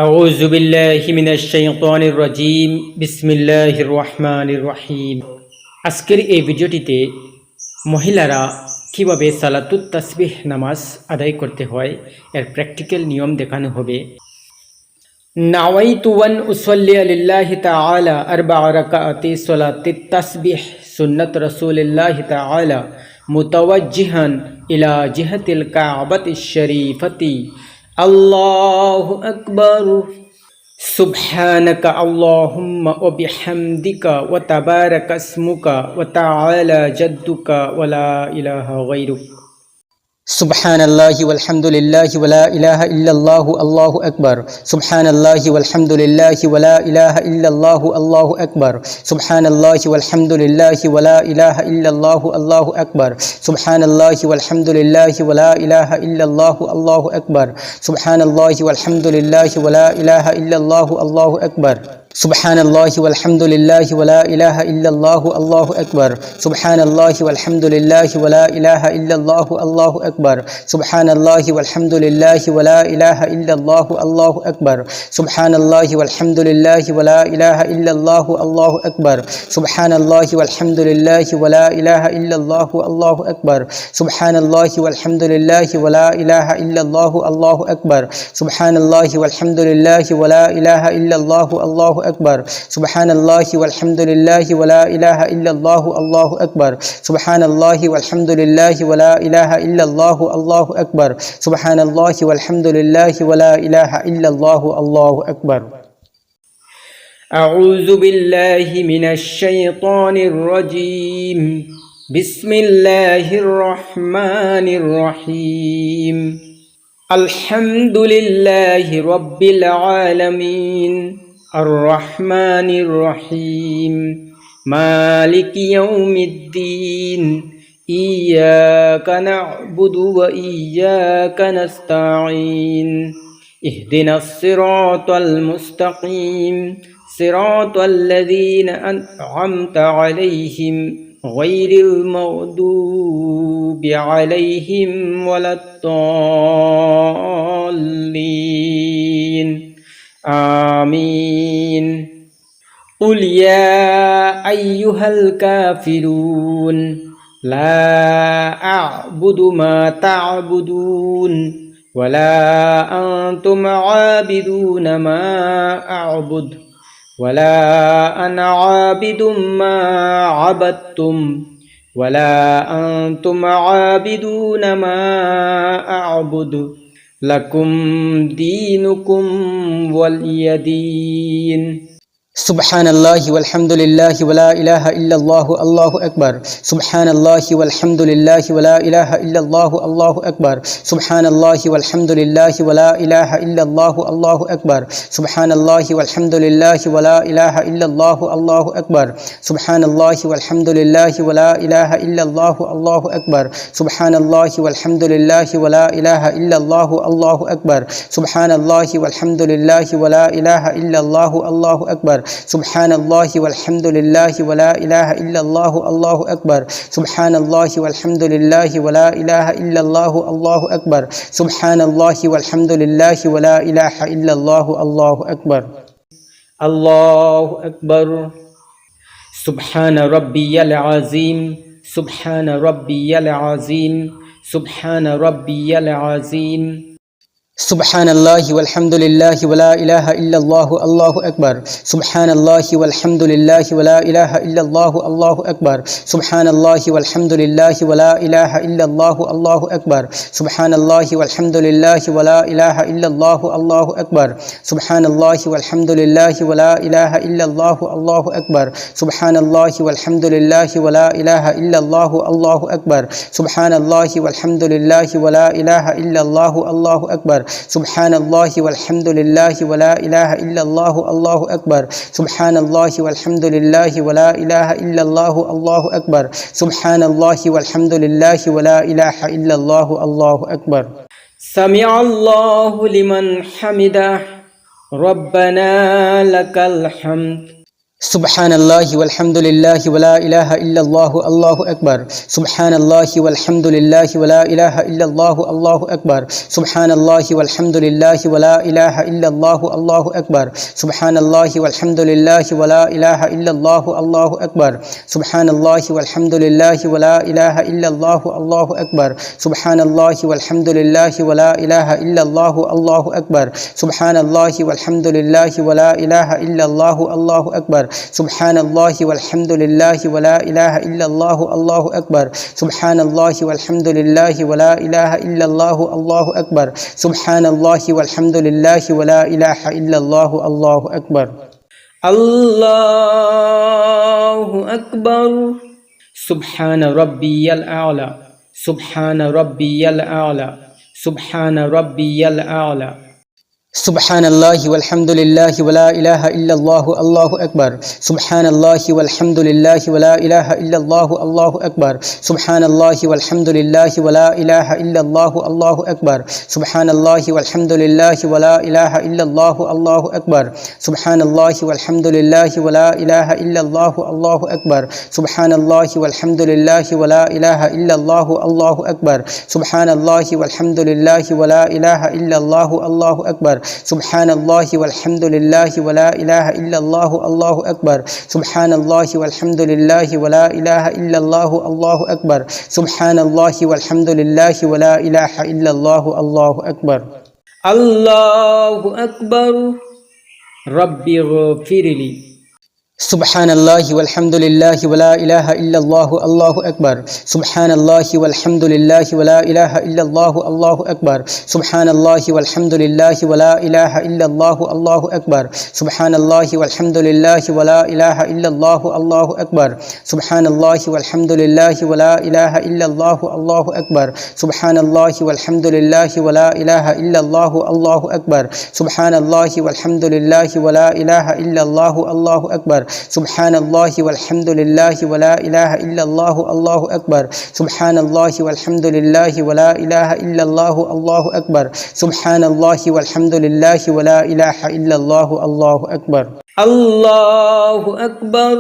أعوذ بالله من الشيطان الرجيم بسم الله الرحمن الرحيم আজকের এই ভিডিওটিতে মহিলারা কিভাবে সালাতুত তাসবিহ নামাজ আদায় করতে হয় এর প্র্যাকটিক্যাল নিয়ম দেখানো হবে। নাওয়াইতু আন উসাল্লি লিল্লাহি তাআলা আরবা'a রাকাআতি সালাতিত তাসবিহ সুন্নাত রাসূলিল্লাহি তাআলা মুতাওয়াজ্জিহান ইলা জিহাতিল কা'বাতিশ শরীফাতি আল্লাহু আকবার সুবহানাকা আল্লাহুম্মা ওয়া বিহামদিকা ওয়া তাবারাকা ইসমুকা ওয়া তাআলা জাদ্দুকা ওয়া লা ইলাহা গায়রুক। সুবহানাল্লাহি ওয়ালহামদুলিল্লাহি ওয়া লা ইলাহা ইল্লাল্লাহু আল্লাহু আকবার। সুবহানাল্লাহি ওয়ালহামদুলিল্লাহি ওয়া লা ইলাহা ইল্লাল্লাহু আল্লাহু আকবার। সুবহানাল্লাহি ওয়ালহামদুলিল্লাহি ওয়া লা ইলাহা ইল্লাল্লাহু আল্লাহু আকবার। সুবহানাল্লাহি ওয়ালহামদুলিল্লাহি ওয়া লা ইলাহা ইল্লাল্লাহু আল্লাহু আকবার। সুবহানাল্লাহি ওয়ালহামদুলিল্লাহি ওয়া লা ইলাহা ইল্লাল্লাহু আল্লাহু আকবার। সুবহানাল্লাহি ওয়ালহামদুলিল্লাহি ওয়া লা ইলাহা ইল্লাল্লাহু আল্লাহু আকবার। সুবহানাল্লাহি ওয়ালহামদুলিল্লাহি ওয়া লা ইলাহা ইল্লাল্লাহু আল্লাহু আকবার। সুবহানাল্লাহি ওয়ালহামদুলিল্লাহি ওয়া লা ইলাহা ইল্লাল্লাহু আল্লাহু আকবার। সুবহানাল্লাহি ওয়ালহামদুলিল্লাহি ওয়া লা ইলাহা ইল্লাল্লাহু আল্লাহু আকবার। সুবহানাল্লাহি ওয়ালহামদুলিল্লাহি ওয়া লা ইলাহা ইল্লাল্লাহু আল্লাহু আকবার। সুবহানাল্লাহি ওয়ালহামদুলিল্লাহি ওয়া লা ইলাহা ইল্লাল্লাহু আল্লাহু আকবার। সুবহানাল্লাহি ওয়ালহামদুলিল্লাহি ওয়া লা ইলাহা ইল্লাল্লাহু আল্লাহু আকবার। সুবহানাল্লাহি ওয়ালহামদুলিল্লাহি ওয়া লা ইলাহা ইল্লাল্লাহু আল্লাহু আকবার। সুবহানাল্লাহি ওয়ালহামদুলিল্লাহি ওয়া লা ইলাহা ইল্লাল্লাহু আল্লাহু আকবার। সুবহানাল্লাহি ওয়ালহামদুলিল্লাহি ওয়া লা ইলাহা ইল্লাল্লাহু আল্লাহু আকবার। আউযু বিল্লাহি মিনাশ শাইতানির রাজীম বিসমিল্লাহির রহমানির রহিম আলহামদুলিল্লাহি রাব্বিল আলামিন আর-রহমানির রহিম মালিকি ইয়াউমিদ্দিন ইয়্যাকা না'বুদু ওয়া ইয়্যাকা নাস্তাঈন ইহদিনাস সিরাতাল মুস্তাকিম সিরাতাল লাযীনা আন'আমতা আলাইহিম গায়রিল মাগদুবি আলাইহিম ওয়ালাদ-দাল্লিন آمين قل يا أيها الكافرون لا أعبد ما تعبدون ولا أنتم عابدون ما أعبد ولا أنا عابد ما عبدتم ولا أنتم عابدون ما أعبد لكم دينكم ولي دين। সুবহানাল্লাহি ওয়ালহামদুলিল্লাহি ওয়া লা ইলাহা ইল্লাল্লাহু আল্লাহু আকবার। সুবহানাল্লাহি ওয়ালহামদুলিল্লাহি ওয়া লা ইলাহা ইল্লাল্লাহু আল্লাহু আকবার। সুবহানাল্লাহি ওয়ালহামদুলিল্লাহি ওয়া লা ইলাহা ইল্লাল্লাহু আল্লাহু আকবার। সুবহানাল্লাহি ওয়ালহামদুলিল্লাহি ওয়া লা ইলাহা ইল্লাল্লাহু আল্লাহু আকবার। সুবহানাল্লাহি ওয়ালহামদুলিল্লাহি ওয়া লা ইলাহা ইল্লাল্লাহু আল্লাহু আকবার। সুবহানাল্লাহি ওয়ালহামদুলিল্লাহি ওয়া লা ইলাহা ইল্লাল্লাহু আল্লাহু আকবার। সুবহানাল্লাহি ওয়ালহামদুলিল্লাহি ওয়া লা ইলাহা ইল্লাল্লাহু আল্লাহু আকবার। সুবহানাল্লাহি ওয়ালহামদুলিল্লাহি ওয়া লা ইলাহা ইল্লাল্লাহু আল্লাহু আকবার। সুবহানাল্লাহি ওয়ালহামদুলিল্লাহি ওয়া লা ইলাহা ইল্লাল্লাহু আল্লাহু আকবার। সুবহানাল্লাহি ওয়ালহামদুলিল্লাহি ওয়া লা ইলাহা ইল্লাল্লাহু আল্লাহু আকবার। আল্লাহু আকবার। সুবহানা রাব্বিয়াল আযীম সুবহানা রাব্বিয়াল আযীম সুবহানা রাব্বিয়াল আযীম। সুবহানাল্লাহি ওয়ালহামদুলিল্লাহি ওয়া লা ইলাহা ইল্লাল্লাহু আল্লাহু আকবার। সুবহানাল্লাহি ওয়ালহামদুলিল্লাহি ওয়া লা ইলাহা ইল্লাল্লাহু আল্লাহু আকবার। সুবহানাল্লাহি ওয়ালহামদুলিল্লাহি ওয়া লা ইলাহা ইল্লাল্লাহু আল্লাহু আকবার। সুবহানাল্লাহি ওয়ালহামদুলিল্লাহি ওয়া লা ইলাহা ইল্লাল্লাহু আল্লাহু আকবার। সুবহানাল্লাহি ওয়ালহামদুলিল্লাহি ওয়া লা ইলাহা ইল্লাল্লাহু আল্লাহু আকবার। সুবহানাল্লাহি ওয়ালহামদুলিল্লাহি ওয়া লা ইলাহা ইল্লাল্লাহু আল্লাহু আকবার। সুবহানাল্লাহি ওয়ালহামদুলিল্লাহি ওয়া লা ইলাহা ইল্লাল্লাহু আল্লাহু আকবার। সুবহানাল্লাহি ওয়ালহামদুলিল্লাহি ওয়া লা ইলাহা ইল্লাল্লাহু আল্লাহু আকবার। সুবহানাল্লাহি ওয়ালহামদুলিল্লাহি ওয়া লা ইলাহা ইল্লাল্লাহু আল্লাহু আকবার। সুবহানাল্লাহি ওয়ালহামদুলিল্লাহি ওয়া লা ইলাহা ইল্লাল্লাহু আল্লাহু আকবার। সামিআল্লাহু লিমান হামিদাহ রব্বানা লাকাল হামদ। Subhanallah walhamdulillah wa la ilaha illallah Allahu akbar. Subhanallah walhamdulillah wa la ilaha illallah Allahu akbar. Subhanallah walhamdulillah wa la ilaha illallah Allahu akbar. Subhanallah walhamdulillah wa la ilaha illallah Allahu akbar. Subhanallah walhamdulillah wa la ilaha illallah Allahu akbar. Subhanallah walhamdulillah wa la ilaha illallah Allahu akbar. Subhanallah walhamdulillah wa la ilaha illallah Allahu akbar. Subhanallah walhamdulillah wa la ilaha illallah Allahu akbar. Subhanallah walhamdulillah wa la ilaha illallah Allahu akbar. Subhanallah walhamdulillah wa la ilaha illallah Allahu akbar. Allahu akbar. Subhana rabbiyal a'la. Subhana rabbiyal a'la. Subhana rabbiyal a'la. Subhanallah walhamdulillah wa la ilaha illallah Allahu akbar. Subhanallah walhamdulillah wa la ilaha illallah Allahu akbar. Subhanallah walhamdulillah wa la ilaha illallah Allahu akbar. Subhanallah walhamdulillah wa la ilaha illallah Allahu akbar. Subhanallah walhamdulillah wa la ilaha illallah Allahu akbar. Subhanallah walhamdulillah wa la ilaha illallah Allahu akbar. Subhanallah walhamdulillah wa la ilaha illallah Allahu akbar. Subhanallah walhamdulillah wa la ilaha illallah Allahu akbar. Subhanallah walhamdulillah wa la ilaha illallah Allahu akbar. Subhanallah walhamdulillah wa la ilaha illallah Allahu akbar. Allahu akbar. Rabbi ghfirli. Subhanallah walhamdulillah wa la ilaha illallah Allahu akbar. Subhanallah walhamdulillah wa la ilaha illallah Allahu akbar. Subhanallah walhamdulillah wa la ilaha illallah Allahu akbar. Subhanallah walhamdulillah wa la ilaha illallah Allahu akbar. Subhanallah walhamdulillah wa la ilaha illallah Allahu akbar. Subhanallah walhamdulillah wa la ilaha illallah Allahu akbar. Subhanallah walhamdulillah wa la ilaha illallah Allahu akbar. Subhanallah walhamdulillah wa la ilaha illallah Allahu akbar. Subhanallah walhamdulillah wa la ilaha illallah Allahu akbar. Subhanallah walhamdulillah wa la ilaha illallah Allahu akbar. Allahu akbar.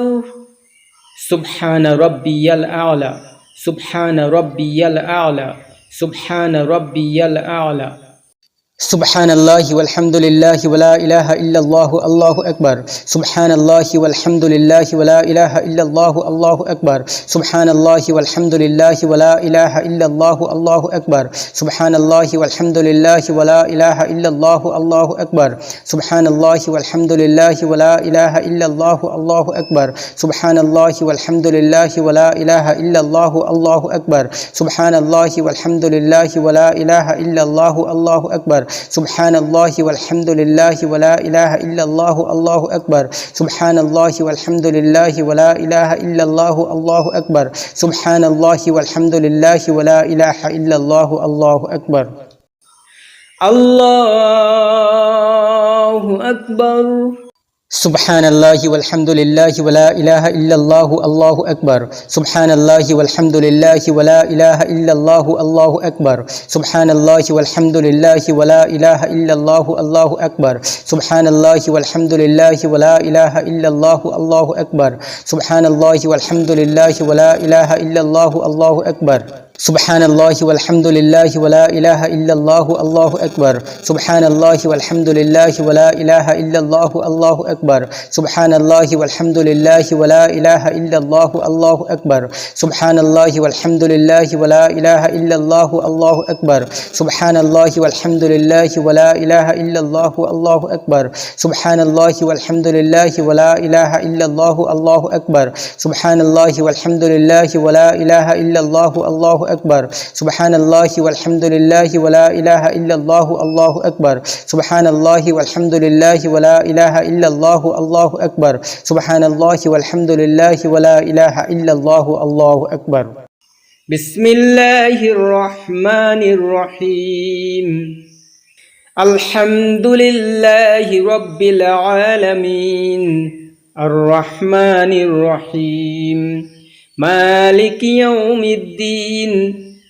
Subhana rabbiyal a'la. Subhana rabbiyal a'la. Subhana rabbiyal a'la. Subhanallah walhamdulillah wa la ilaha illallah Allahu akbar. Subhanallah walhamdulillah wa la ilaha illallah Allahu akbar. Subhanallah walhamdulillah wa la ilaha illallah Allahu akbar. Subhanallah walhamdulillah wa la ilaha illallah Allahu akbar. Subhanallah walhamdulillah wa la ilaha illallah Allahu akbar. Subhanallah walhamdulillah wa la ilaha illallah Allahu akbar. Subhanallah walhamdulillah wa la ilaha illallah Allahu akbar. Subhanallah walhamdulillah wa la ilaha illallah Allahu akbar. Subhanallah walhamdulillah wa la ilaha illallah Allahu akbar. Subhanallah walhamdulillah wa la ilaha illallah Allahu akbar. Allahu akbar. Subhanallah walhamdulillah wa la ilaha illallah Allahu akbar. Subhanallah walhamdulillah wa la ilaha illallah Allahu akbar. Subhanallah walhamdulillah wa la ilaha illallah Allahu akbar. Subhanallah walhamdulillah wa la ilaha illallah Allahu akbar. Subhanallah walhamdulillah wa la ilaha illallah Allahu akbar. Subhanallah walhamdulillah wa la ilaha illallah Allahu akbar. Subhanallah walhamdulillah wa la ilaha illallah Allahu akbar. Subhanallah walhamdulillah wa la ilaha illallah Allahu akbar. Subhanallah walhamdulillah wa la ilaha illallah Allahu akbar. Subhanallah walhamdulillah wa la ilaha illallah Allahu akbar. Subhanallah walhamdulillah wa la ilaha illallah Allahu akbar. Subhanallah walhamdulillah wa la ilaha illallah Allahu akbar. Subhanallah walhamdulillah wa la ilaha illallah Allahu akbar. Subhanallah walhamdulillah wa la ilaha illallah Allahu akbar. Subhanallah walhamdulillah wa la ilaha illallah Allahu akbar. Bismillahir Rahmanir Rahim. Alhamdulillahi Rabbil Alamin. Ar-Rahmanir Rahim. مالك يوم الدين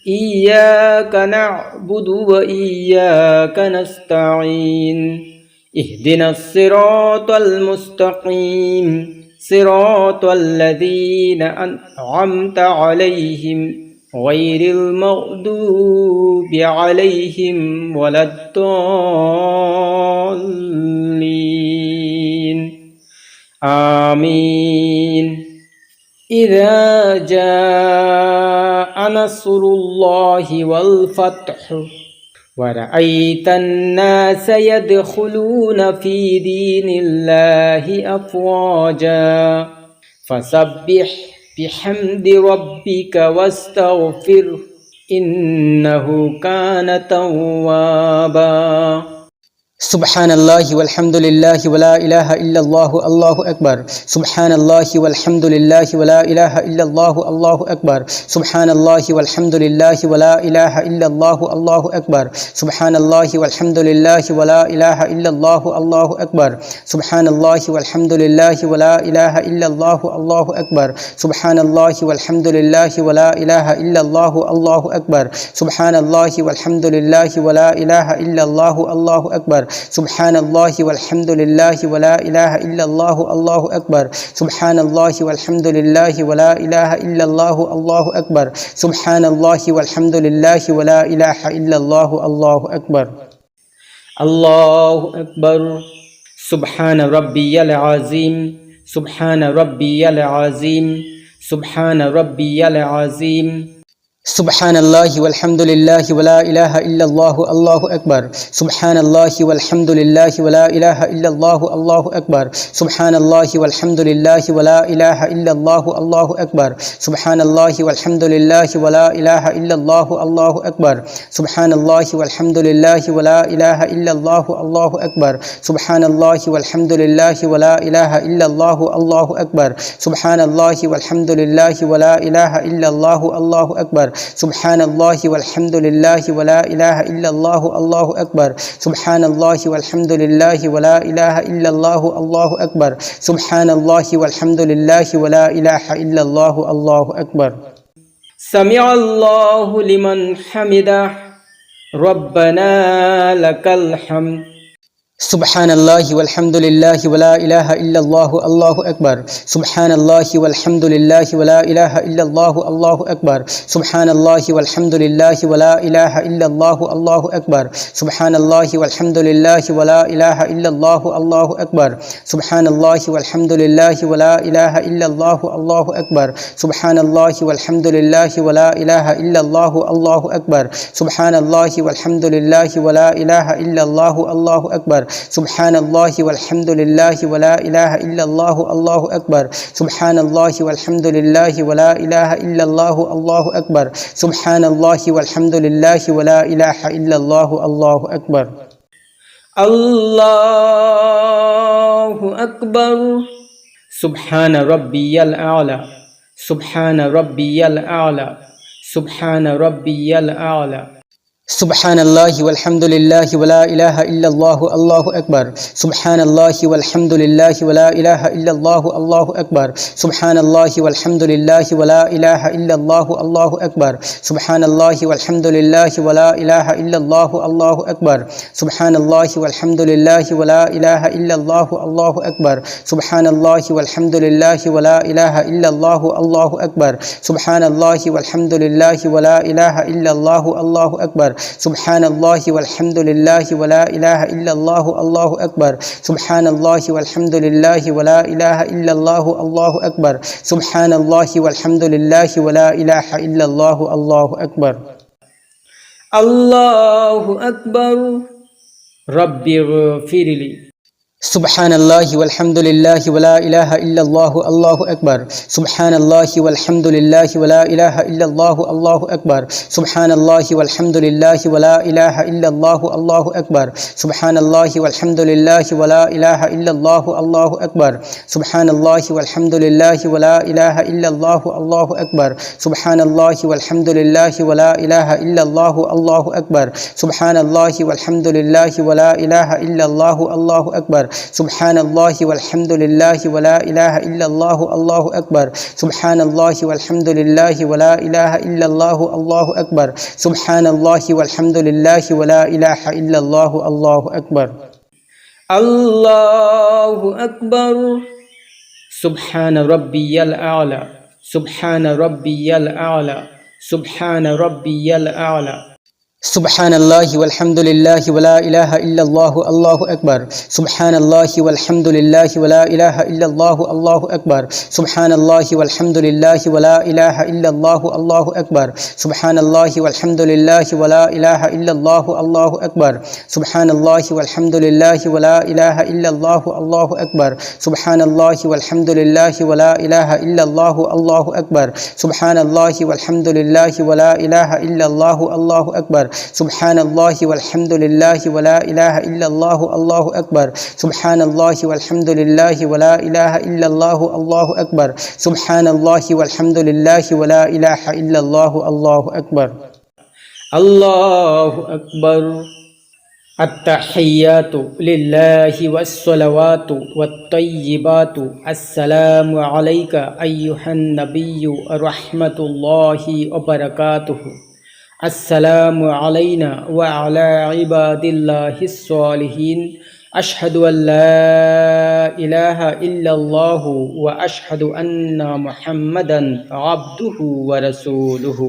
إياك نعبد وإياك نستعين اهدنا الصراط المستقيم صراط الذين أنعمت عليهم غير المغضوب عليهم ولا الضالين آمين. إذا جاء نصر الله والفتح ورأيت الناس يدخلون في دين الله أفواجا فسبح بحمد ربك واستغفره إنه كان توابا. سبحان الله والحمد لله ولا إله إلا الله الله أكبر. سبحان الله والحمد لله ولا إله إلا الله الله أكبر. سبحان الله والحمد لله ولا إله إلا الله الله أكبر. سبحان الله والحمد لله ولا إله إلا الله الله أكبر. سبحان الله والحمد لله ولا إله إلا الله الله أكبر. سبحان الله والحمد لله ولا إله إلا الله الله أكبر. سبحان الله والحمد لله ولا إله إلا الله الله أكبر. سبحان الله والحمد لله ولا إله إلا الله الله أكبر. سبحان الله والحمد لله ولا إله إلا الله الله أكبر. سبحان الله والحمد لله ولا إله إلا الله الله أكبر. الله أكبر. سبحان ربي العظيم. سبحان ربي العظيم. سبحان ربي العظيم. سبحان الله والحمد لله ولا إله إلا الله الله أكبر. سبحان الله والحمد لله ولا إله إلا الله الله أكبر. سبحان الله والحمد لله ولا إله إلا الله الله أكبر. سبحان الله والحمد لله ولا إله إلا الله الله أكبر. سبحان الله والحمد لله ولا إله إلا الله الله أكبر. سبحان الله والحمد لله ولا إله إلا الله الله أكبر. سبحان الله والحمد لله ولا إله إلا الله الله أكبر. سبحان الله والحمد لله ولا إله إلا الله الله أكبر. سبحان الله والحمد لله ولا إله إلا الله الله أكبر. سبحان الله والحمد لله ولا إله إلا الله الله أكبر. سمع الله لمن حمده ربنا لك الحمد. سبحان الله والحمد لله ولا إله إلا الله الله أكبر. سبحان الله والحمد لله ولا إله إلا الله الله أكبر. سبحان الله والحمد لله ولا إله إلا الله الله أكبر. سبحان الله والحمد لله ولا إله إلا الله الله أكبر. سبحان الله والحمد لله ولا إله إلا الله الله أكبر. سبحان الله والحمد لله ولا إله إلا الله الله أكبر. سبحان الله والحمد لله ولا إله إلا الله الله أكبر. سبحان الله والحمد لله ولا إله إلا الله الله أكبر. سبحان الله والحمد لله ولا إله إلا الله الله أكبر. سبحان الله والحمد لله ولا إله إلا الله الله أكبر. الله أكبر. سبحان ربي الأعلى. سبحان ربي الأعلى. سبحان ربي الأعلى. سبحان الله والحمد لله ولا إله إلا الله الله أكبر. سبحان الله والحمد لله ولا إله إلا الله الله أكبر. سبحان الله والحمد لله ولا إله إلا الله الله أكبر. سبحان الله والحمد لله ولا إله إلا الله الله أكبر. سبحان الله والحمد لله ولا إله إلا الله الله أكبر. سبحان الله والحمد لله ولا إله إلا الله الله أكبر. سبحان الله والحمد لله ولا إله إلا الله الله أكبر. سبحان الله والحمد لله ولا إله إلا الله الله أكبر. سبحان الله والحمد لله ولا إله إلا الله الله أكبر. سبحان الله والحمد لله ولا إله إلا الله الله أكبر. الله أكبر. رب اغفر لي. سبحان الله والحمد لله ولا إله إلا الله الله أكبر. سبحان الله والحمد لله ولا إله إلا الله الله أكبر. سبحان الله والحمد لله ولا إله إلا الله الله أكبر. سبحان الله والحمد لله ولا إله إلا الله الله أكبر. سبحان الله والحمد لله ولا إله إلا الله الله أكبر. سبحان الله والحمد لله ولا إله إلا الله الله أكبر. سبحان الله والحمد لله ولا إله إلا الله الله أكبر. سبحان الله والحمد لله ولا إله إلا الله الله أكبر. سبحان الله والحمد لله ولا إله إلا الله الله أكبر. سبحان الله والحمد لله ولا إله إلا الله الله أكبر. الله أكبر. سبحان ربي الأعلى سبحان ربي الأعلى سبحان ربي الأعلى سبحان الله والحمد لله ولا إله إلا الله الله أكبر سبحان الله والحمد لله ولا إله إلا الله الله أكبر سبحان الله والحمد لله ولا إله إلا الله الله أكبر سبحان الله والحمد لله ولا إله إلا الله الله أكبر سبحان الله والحمد لله ولا إله إلا الله الله أكبر سبحان الله والحمد لله ولا إله إلا الله الله أكبر سبحان الله والحمد لله ولا إله إلا الله الله أكبر سبحان الله والحمد لله ولا إله إلا الله الله أكبر سبحان الله والحمد لله ولا إله إلا الله الله أكبر سبحان الله والحمد لله ولا إله إلا الله الله أكبر الله أكبر التحيات لله والصلوات والطيبات السلام عليك أيها النبي ورحمة الله وبركاته السلام علينا وعلى عباد الله الصالحين أشهد أن لا إله إلا الله وأشهد أن محمدا عبده ورسوله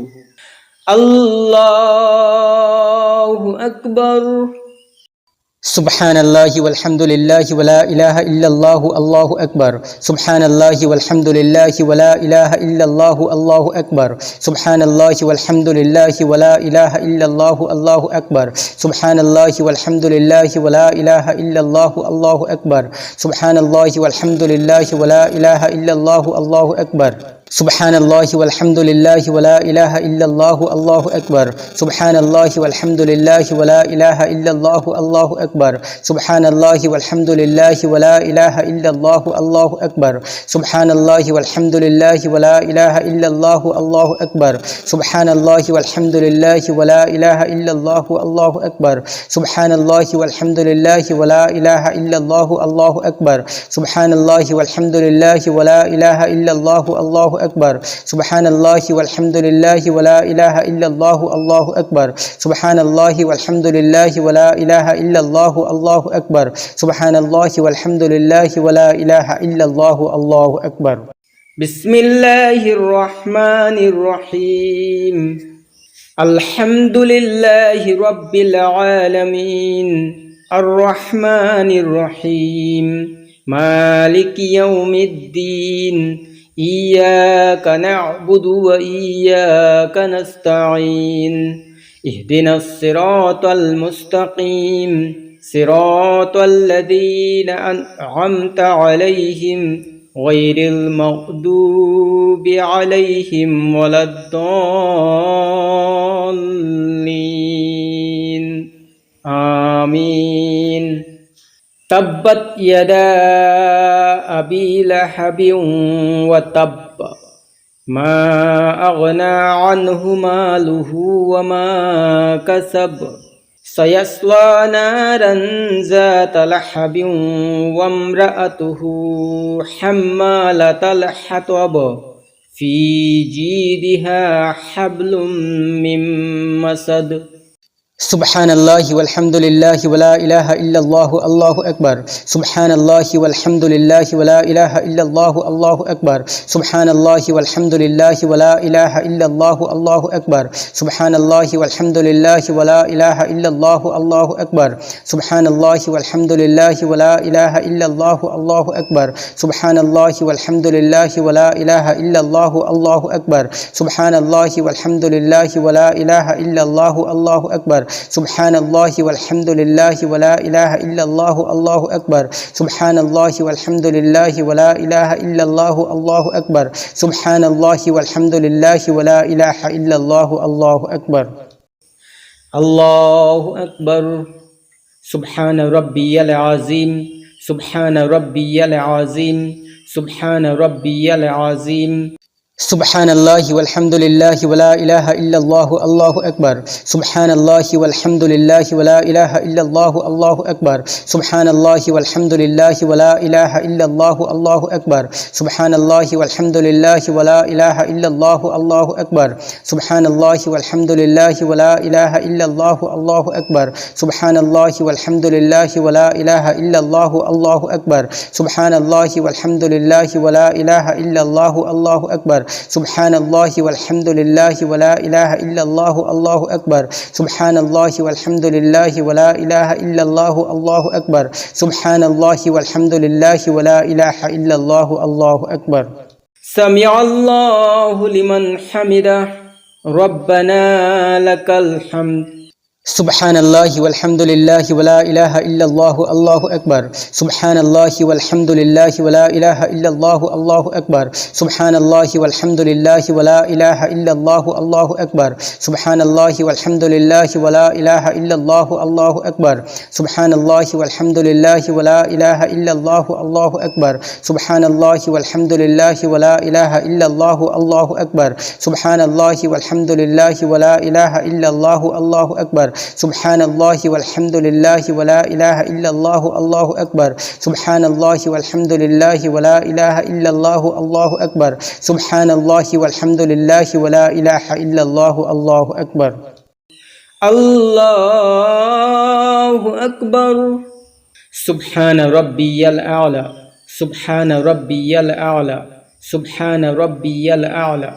الله أكبر سبحان الله والحمد لله ولا إله إلا الله الله أكبر سبحان الله والحمد لله ولا إله إلا الله الله أكبر سبحان الله والحمد لله ولا إله إلا الله الله أكبر سبحان الله والحمد لله ولا إله إلا الله الله أكبر سبحان الله والحمد لله ولا إله إلا الله الله أكبر سبحان الله والحمد لله ولا إله إلا الله الله أكبر سبحان الله والحمد لله ولا إله إلا الله الله أكبر سبحان الله والحمد لله ولا إله إلا الله الله أكبر سبحان الله والحمد لله ولا إله إلا الله الله أكبر سبحان الله والحمد لله ولا إله إلا الله الله أكبر سبحان الله والحمد لله ولا إله إلا الله الله أكبر سبحان الله والحمد لله ولا إله إلا الله الله أكبر سبحان الله والحمد لله ولا إله إلا الله الله أكبر سبحان الله والحمد لله ولا إله إلا الله الله أكبر سبحان الله والحمد لله ولا إله إلا الله الله أكبر بسم الله الرحمن الرحيم الحمد لله رب العالمين الرحمن الرحيم مالك يوم الدين إياك نعبد وإياك نستعين اهدنا الصراط المستقيم صراط الذين أنعمت عليهم غير المغضوب عليهم ولا الضالين آمين تبت يدا أبي لهب وتب ما أغنى عنه ماله وما كسب سيصلى نارا ذات لهب وامرأته حمالة الحطب في جيدها حبل من مسد سبحان الله والحمد لله ولا إله إلا الله الله أكبر سبحان الله والحمد لله ولا إله إلا الله الله أكبر سبحان الله والحمد لله ولا إله إلا الله الله أكبر سبحان الله والحمد لله ولا إله إلا الله الله أكبر سبحان الله والحمد لله ولا إله إلا الله الله أكبر سبحان الله والحمد لله ولا إله إلا الله الله أكبر سبحان الله والحمد لله ولا إله إلا الله الله أكبر سبحان الله والحمد لله ولا إله إلا الله الله أكبر سبحان الله والحمد لله ولا إله إلا الله الله أكبر سبحان الله والحمد لله ولا إله إلا الله الله أكبر الله أكبر سبحان ربي العظيم سبحان ربي العظيم سبحان ربي العظيم سبحان الله والحمد لله ولا إله إلا الله الله أكبر سبحان الله والحمد لله ولا إله إلا الله الله أكبر سبحان الله والحمد لله ولا إله إلا الله الله أكبر سبحان الله والحمد لله ولا إله إلا الله الله أكبر سبحان الله والحمد لله ولا إله إلا الله الله أكبر سبحان الله والحمد لله ولا إله إلا الله الله أكبر سبحان الله والحمد لله ولا إله إلا الله الله أكبر سبحان الله والحمد لله ولا إله إلا الله الله أكبر سبحان الله والحمد لله ولا إله إلا الله الله أكبر سبحان الله والحمد لله ولا إله إلا الله الله أكبر سمع الله لمن حمده ربنا لك الحمد سبحان الله والحمد لله ولا إله إلا الله الله أكبر سبحان الله والحمد لله ولا إله إلا الله الله أكبر سبحان الله والحمد لله ولا إله إلا الله الله أكبر سبحان الله والحمد لله ولا إله إلا الله الله أكبر سبحان الله والحمد لله ولا إله إلا الله الله أكبر سبحان الله والحمد لله ولا إله إلا الله الله أكبر سبحان الله والحمد لله ولا إله إلا الله الله أكبر سبحان الله والحمد لله ولا إله إلا الله الله أكبر سبحان الله والحمد لله ولا إله إلا الله الله أكبر سبحان الله والحمد لله ولا إله إلا الله الله أكبر الله أكبر سبحان ربي الأعلى سبحان ربي الأعلى سبحان ربي الأعلى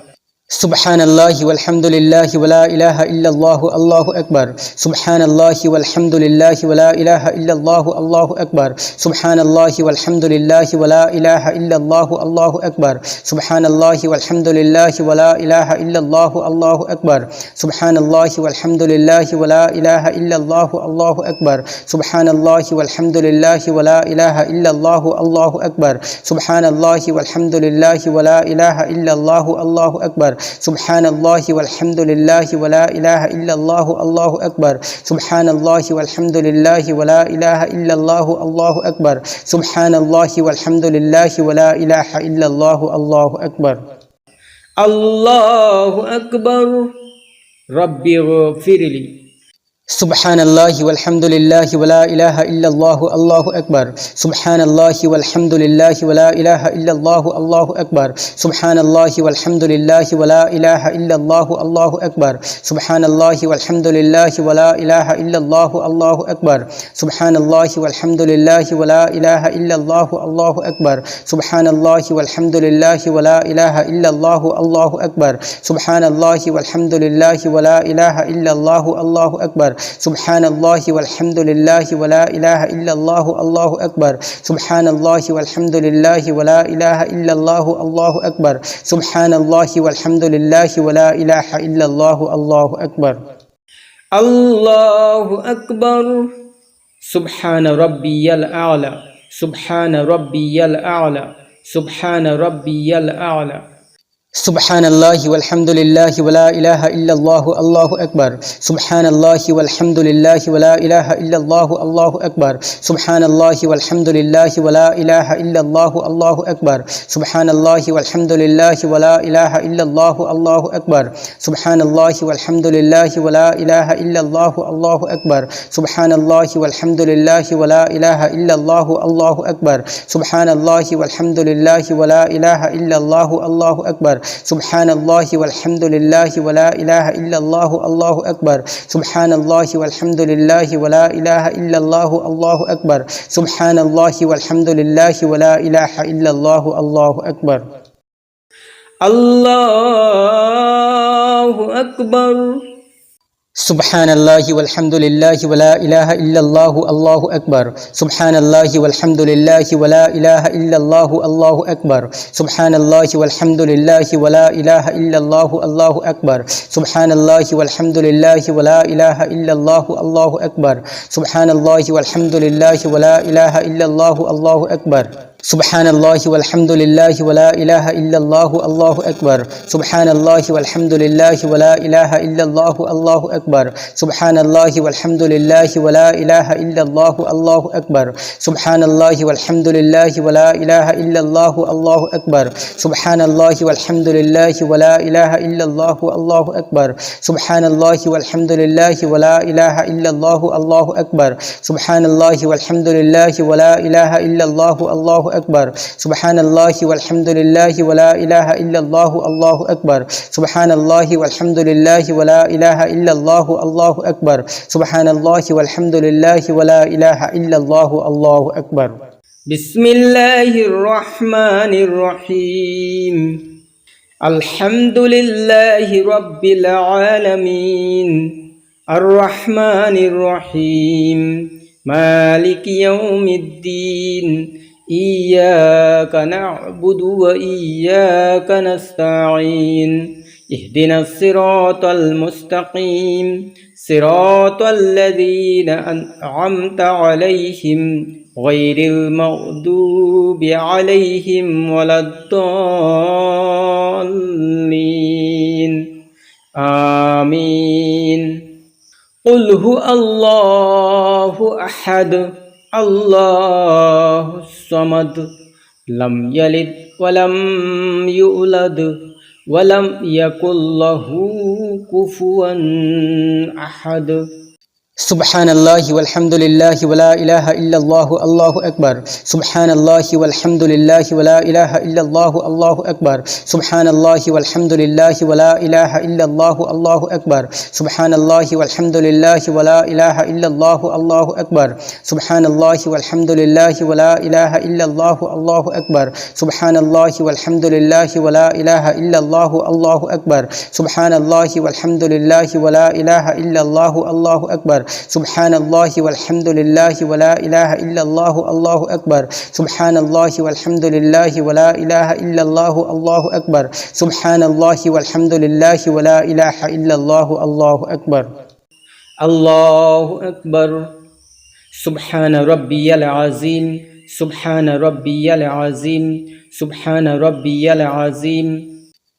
سبحان الله والحمد لله ولا إله إلا الله الله أكبر سبحان الله والحمد لله ولا إله إلا الله الله أكبر سبحان الله والحمد لله ولا إله إلا الله الله أكبر سبحان الله والحمد لله ولا إله إلا الله الله أكبر سبحان الله والحمد لله ولا إله إلا الله الله أكبر سبحان الله والحمد لله ولا إله إلا الله الله أكبر سبحان الله والحمد لله ولا إله إلا الله الله أكبر سبحان الله والحمد لله ولا إله إلا الله الله أكبر سبحان الله والحمد لله ولا إله إلا الله الله أكبر سبحان الله والحمد لله ولا إله إلا الله الله أكبر الله أكبر ربي اغفر لي سبحان الله والحمد لله ولا إله إلا الله الله أكبر سبحان الله والحمد لله ولا إله إلا الله الله أكبر سبحان الله والحمد لله ولا إله إلا الله الله أكبر سبحان الله والحمد لله ولا إله إلا الله الله أكبر سبحان الله والحمد لله ولا إله إلا الله الله أكبر سبحان الله والحمد لله ولا إله إلا الله الله أكبر سبحان الله والحمد لله ولا إله إلا الله الله أكبر سبحان الله والحمد لله ولا إله إلا الله الله أكبر سبحان الله والحمد لله ولا إله إلا الله الله أكبر سبحان الله والحمد لله ولا إله إلا الله الله أكبر الله أكبر سبحان ربي الأعلى سبحان ربي الأعلى سبحان ربي الأعلى سبحان الله والحمد لله ولا إله إلا الله الله أكبر سبحان الله والحمد لله ولا إله إلا الله الله أكبر سبحان الله والحمد لله ولا إله إلا الله الله أكبر سبحان الله والحمد لله ولا إله إلا الله الله أكبر سبحان الله والحمد لله ولا إله إلا الله الله أكبر سبحان الله والحمد لله ولا إله إلا الله الله أكبر سبحان الله والحمد لله ولا إله إلا الله الله أكبر سبحان الله والحمد لله ولا إله إلا الله الله أكبر سبحان الله والحمد لله ولا إله إلا الله الله أكبر سبحان الله والحمد لله ولا إله إلا الله الله أكبر الله أكبر سبحان الله والحمد لله ولا إله إلا الله الله أكبر سبحان الله والحمد لله ولا إله إلا الله الله أكبر سبحان الله والحمد لله ولا إله إلا الله الله أكبر سبحان الله والحمد لله ولا إله إلا الله الله أكبر سبحان الله والحمد لله ولا إله إلا الله الله أكبر سبحان الله والحمد لله ولا إله إلا الله الله أكبر سبحان الله والحمد لله ولا إله إلا الله الله أكبر سبحان الله والحمد لله ولا إله إلا الله الله أكبر سبحان الله والحمد لله ولا إله إلا الله الله أكبر سبحان الله والحمد لله ولا إله إلا الله الله أكبر سبحان الله والحمد لله ولا إله إلا الله الله أكبر سبحان الله والحمد لله ولا إله إلا الله الله أكبر سبحان الله والحمد لله ولا إله إلا الله الله أكبر سبحان الله والحمد لله ولا إله إلا الله الله أكبر سبحان الله والحمد لله ولا إله إلا الله الله أكبر بسم الله الرحمن الرحيم الحمد لله رب العالمين الرحمن الرحيم مالك يوم الدين إياك نعبد وإياك نستعين اهدنا الصراط المستقيم صراط الذين أنعمت عليهم غير المغضوب عليهم ولا الضالين آمين قل هو الله أحد الله الصمد لم يلد ولم يولد ولم يكن له كفوا أحد سبحان الله والحمد لله ولا إله إلا الله الله أكبر سبحان الله والحمد لله ولا إله إلا الله الله أكبر سبحان الله والحمد لله ولا إله إلا الله الله أكبر سبحان الله والحمد لله ولا إله إلا الله الله أكبر سبحان الله والحمد لله ولا إله إلا الله الله أكبر سبحان الله والحمد لله ولا إله إلا الله الله أكبر سبحان الله والحمد لله ولا إله إلا الله الله أكبر سبحان الله والحمد لله ولا إله إلا الله الله أكبر سبحان الله والحمد لله ولا إله إلا الله الله أكبر سبحان الله والحمد لله ولا إله إلا الله الله أكبر الله أكبر سبحان ربي العظيم سبحان ربي العظيم سبحان ربي العظيم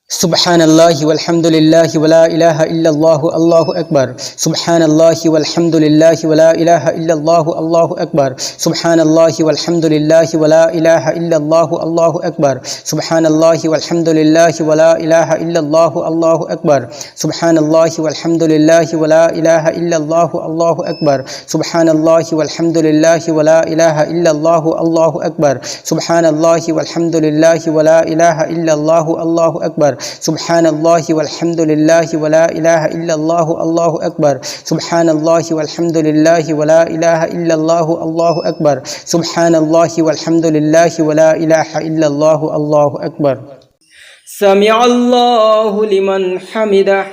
سبحان الله والحمد لله ولا إله إلا الله الله أكبر سبحان الله والحمد لله ولا إله إلا الله الله أكبر سبحان الله والحمد لله ولا إله إلا الله الله أكبر سبحان الله والحمد لله ولا إله إلا الله الله أكبر سبحان الله والحمد لله ولا إله إلا الله الله أكبر سبحان الله والحمد لله ولا إله إلا الله الله أكبر سبحان الله والحمد لله ولا إله إلا الله الله أكبر سبحان الله والحمد لله ولا إله إلا الله الله أكبر سبحان الله والحمد لله ولا إله إلا الله الله أكبر سبحان الله والحمد لله ولا إله إلا الله الله أكبر سمع الله لمن حمده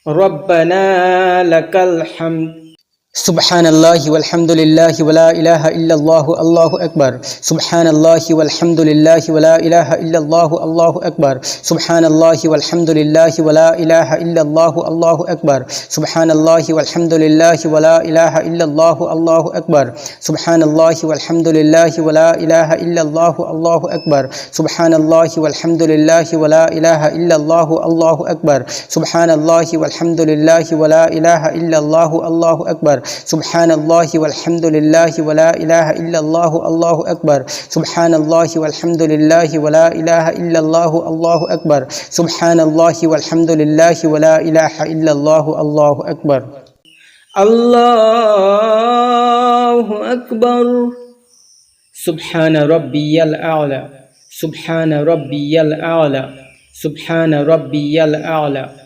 ربنا لك الحمد سبحان الله والحمد لله ولا إله إلا الله الله أكبر سبحان الله والحمد لله ولا إله إلا الله الله أكبر سبحان الله والحمد لله ولا إله إلا الله الله أكبر سبحان الله والحمد لله ولا إله إلا الله الله أكبر سبحان الله والحمد لله ولا إله إلا الله الله أكبر سبحان الله والحمد لله ولا إله إلا الله الله أكبر سبحان الله والحمد لله ولا إله إلا الله الله أكبر سبحان الله والحمد لله ولا إله إلا الله الله أكبر سبحان الله والحمد لله ولا إله إلا الله الله أكبر سبحان الله والحمد لله ولا إله إلا الله الله أكبر الله أكبر سبحان ربي الأعلى سبحان ربي الأعلى سبحان ربي الأعلى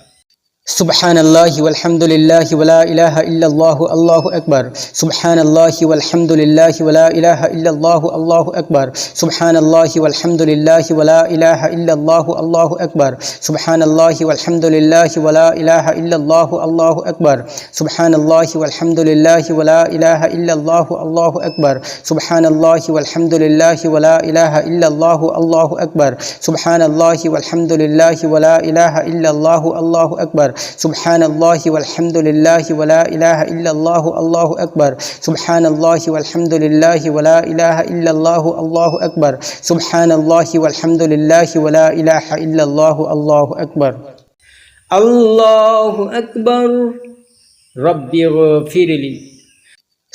سبحان الله والحمد لله ولا إله إلا الله الله أكبر سبحان الله والحمد لله ولا إله إلا الله الله أكبر سبحان الله والحمد لله ولا إله إلا الله الله أكبر سبحان الله والحمد لله ولا إله إلا الله الله أكبر سبحان الله والحمد لله ولا إله إلا الله الله أكبر سبحان الله والحمد لله ولا إله إلا الله الله أكبر سبحان الله والحمد لله ولا إله إلا الله الله أكبر সুবহানাল্লাহি ওয়ালহামদুলিল্লাহি ওয়া লা ইলাহা ইল্লাল্লাহু আল্লাহু আকবার, সুবহানাল্লাহি ওয়ালহামদুলিল্লাহি ওয়া লা ইলাহা ইল্লাল্লাহু আল্লাহু আকবার, সুবহানাল্লাহি ওয়ালহামদুলিল্লাহি ওয়া লা ইলাহা ইল্লাল্লাহু আল্লাহু আকবার। আল্লাহু আকবার। রব্বিগফিরলি।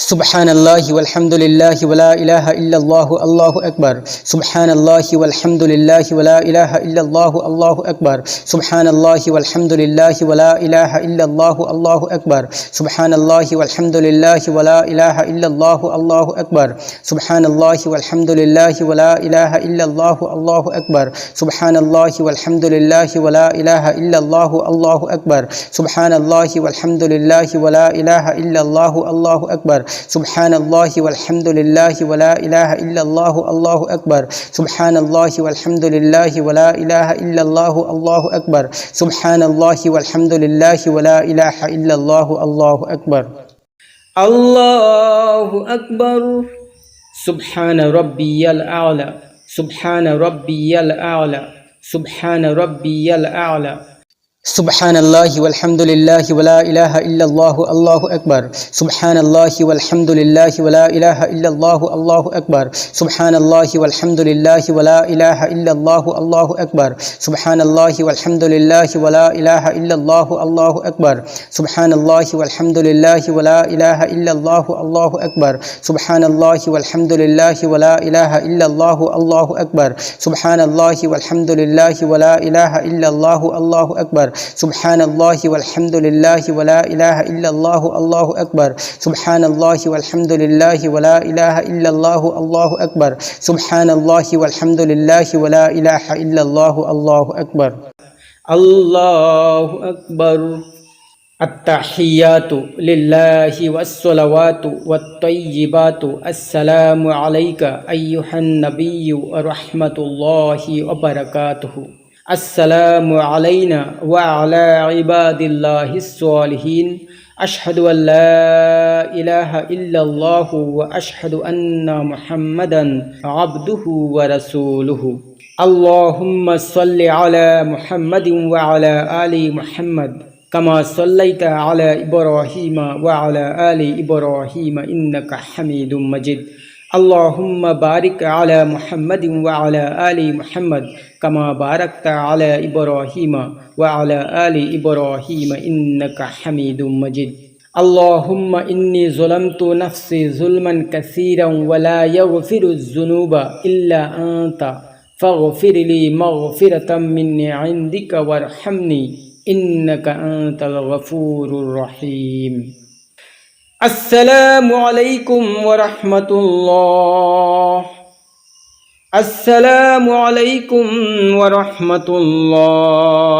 সুবহানাল্লাহি ওয়ালহামদুলিল্লাহি ওয়া লা ইলাহা ইল্লাল্লাহু আল্লাহু আকবার, সুবহানাল্লাহি ওয়ালহামদুলিল্লাহি ওয়া লা ইলাহা ইল্লাল্লাহু আল্লাহু আকবার, সুবহানাল্লাহি ওয়ালহামদুলিল্লাহি ওয়া লা ইলাহা ইল্লাল্লাহু আল্লাহু আকবার, সুবহানাল্লাহি ওয়ালহামদুলিল্লাহি ওয়া লা ইলাহা ইল্লাল্লাহু আল্লাহু আকবার, সুবহানাল্লাহি ওয়ালহামদুলিল্লাহি ওয়া লা ইলাহা ইল্লাল্লাহু আল্লাহু আকবার, সুবহানাল্লাহি ওয়ালহামদুলিল্লাহি ওয়া লা ইলাহা ইল্লাল্লাহু আল্লাহু আকবার, সুবহানাল্লাহি ওয়ালহামদুলিল্লাহি ওয়া লা ইলাহা ইল্লাল্লাহু আল্লাহু আকবার, সুবহানাল্লাহি ওয়ালহামদুলিল্লাহি ওয়া লা ইলাহা ইল্লাল্লাহু আল্লাহু আকবার, সুবহানাল্লাহি ওয়ালহামদুলিল্লাহি ওয়া লা ইলাহা ইল্লাল্লাহু আল্লাহু আকবার, সুবহানাল্লাহি ওয়ালহামদুলিল্লাহি ওয়া লা ইলাহা ইল্লাল্লাহু আল্লাহু আকবার। আল্লাহু আকবার। সুবহান রাব্বিয়াল আ'লা, সুবহান রাব্বিয়াল আ'লা, সুবহান রাব্বিয়াল আ'লা। সুবহানাল্লাহি ওয়ালহামদুলিল্লাহি ওয়া লা ইলাহা ইল্লাল্লাহু আল্লাহু আকবার, সুবহানাল্লাহি ওয়ালহামদুলিল্লাহি ওয়া লা ইলাহা ইল্লাল্লাহু আল্লাহু আকবার, সুবহানাল্লাহি ওয়ালহামদুলিল্লাহি ওয়া লা ইলাহা ইল্লাল্লাহু আল্লাহু আকবার, সুবহানাল্লাহি ওয়ালহামদুলিল্লাহি ওয়া লা ইলাহা ইল্লাল্লাহু আল্লাহু আকবার, সুবহানাল্লাহি ওয়ালহামদুলিল্লাহি ওয়া লা ইলাহা ইল্লাল্লাহু আল্লাহু আকবার, সুবহানাল্লাহি ওয়ালহামদুলিল্লাহি ওয়া লা ইলাহা ইল্লাল্লাহু আল্লাহু আকবার, সুবহানাল্লাহি ওয়ালহামদুলিল্লাহি ওয়া লা ইলাহা ইল্লাল্লাহু আল্লাহু আকবার, সুবহানাল্লাহি ওয়ালহামদুলিল্লাহি ওয়া লা ইলাহা ইল্লাল্লাহু আল্লাহু আকবার, সুবহানাল্লাহি ওয়ালহামদুলিল্লাহি ওয়া লা ইলাহা ইল্লাল্লাহু আল্লাহু আকবার, সুবহানাল্লাহি ওয়ালহামদুলিল্লাহি ওয়া লা ইলাহা ইল্লাল্লাহু আল্লাহু আকবার। আল্লাহু আকবার। আত্তাহিয়াতু লিল্লাহি ওয়াস-সালাওয়াতু ওয়াত-তাইয়্যিবাতু আসসালামু আলাইকা আইয়ুহান নাবিয়্যু ওয়া রাহমাতুল্লাহি ওয়া বারাকাতুহু। আসসালামু আলাইনা ওয়া আলা ইবাদিল্লাহিস সালিহিন। আশহাদু আল লা ইলাহা ইল্লাল্লাহু ওয়া আশহাদু আন্না মুহাম্মাদান আবদুহু ওয়া রাসূলুহু। আল্লাহুম্মা সাল্লি আলা মুহাম্মাদিন ওয়া আলা আলি মুহাম্মাদ কামা সাল্লাইতা আলা ইব্রাহিমা ওয়া আলা আলি ইব্রাহিমা ইন্নাকা হামিদুম মাজিদ। আল্লাহুম্মা বারিক আলা মুহাম্মাদিন ওয়া আলা আলি মুহাম্মাদ কামা বারাকতা আলা ইব্রাহিমা ওয়া আলা আলি ইব্রাহিমা ইন্নাকা হামিদুম মাজিদ। আল্লাহুম্মা ইন্নী যালামতু নাফসি যুলমান কাসীরান ওয়া লা ইয়াগফিরুয যুনুবা ইল্লা আনতা ফাগফিরলি মাগফিরাতাম মিন ইনদিকা ওয়ারহামনি ইন্নাকা আনতাল গফুরুর রহিম। আসসালামু আলাইকুম ওয়া রাহমাতুল্লাহ। আসসালামু আলাইকুম ওয়া রাহমাতুল্লাহ।